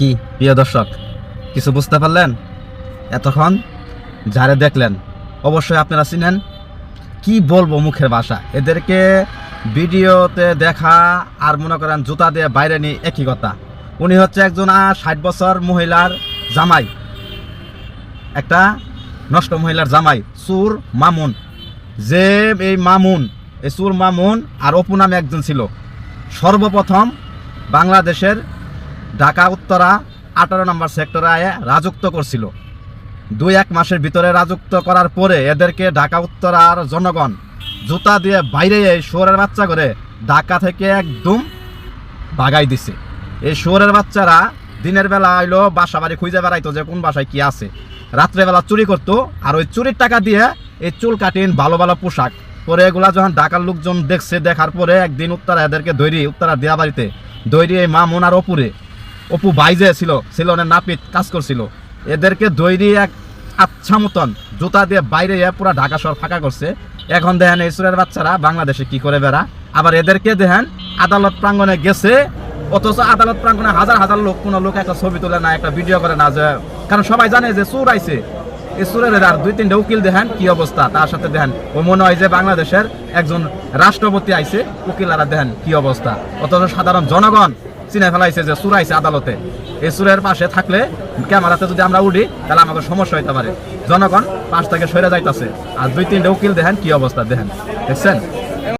কি প্রিয় দর্শক, কিছু বুঝতে পারলেন? এতক্ষণ যারে দেখলেন অবশ্যই আপনারা চিনেন। কি বলবো মুখের ভাষা, এদেরকে ভিডিওতে দেখা আর মনে করেন জুতা দিয়ে বাইরে নিয়ে একই কথা। উনি হচ্ছে একজন 60 বছর মহিলার জামাই, একটা নষ্ট মহিলার জামাই, সুর মামুন। যে এই মামুন, এই সুর মামুন আর অপু নামে একজন ছিল, সর্বপ্রথম বাংলাদেশের ঢাকা উত্তরা 18 নম্বর সেক্টরে রাজত্ব করছিল। 2-1 মাসের ভিতরে রাজত্ব করার পরে এদেরকে ঢাকা উত্তরার জনগণ জুতা দিয়ে বাইরে এই শুয়োরের বাচ্চা করে ঢাকা থেকে একদম ভাগাই দিছে। এই শুয়োরের বাচ্চারা দিনের বেলা আইলো বাসা বাড়ি খুঁজে বেড়াইতো যে কোন বাসায় কি আছে, রাত্রেবেলা চুরি করতো, আর ওই চুরির টাকা দিয়ে এই চুল কাটিন ভালো ভালো পোশাক পরে এগুলা যখন ঢাকার লোকজন দেখছে, দেখার পরে একদিন উত্তরা এদেরকে উত্তরা দেয়া বাড়িতে দৈরি এই মামুন আর অপু বাইজে ছিল নাপিত কাজ করছিল, এদেরকে দৈরি এক আচ্ছা মতন জুতা দিয়ে বাইরে পুরা ঢাকা শহর ফাঁকা করছে। এখন দেখেন এই সুরের বাচ্চারা বাংলাদেশে কি করে বেড়া। আবার এদেরকে দেখেন আদালত প্রাঙ্গণে গেছে, অথচ আদালত প্রাঙ্গণে হাজার হাজার লোক, কোনো লোক একটা ছবি তোলে না, একটা ভিডিও করে না, যে কারণ সবাই জানে যে চোর আইছে। এই চোরের আর 2-3টা উকিল দেখেন কি অবস্থা, তার সাথে দেখেন ও মনে হয় যে বাংলাদেশের একজন রাষ্ট্রপতি আইছে, উকিলারা দেখেন কি অবস্থা। অথচ সাধারণ জনগণ চিনে ফেলাইছে যে চোর আইছে আদালতে। এই চোরের পাশে থাকলে ক্যামেরাতে যদি আমরা উঠি তাহলে আমাদের সমস্যা হইতে পারে। জনগণ পাশ থেকে সরে যাইতেছে, আর 2-3টা উকিল দেখেন কি অবস্থা, দেখেন, দেখছেন।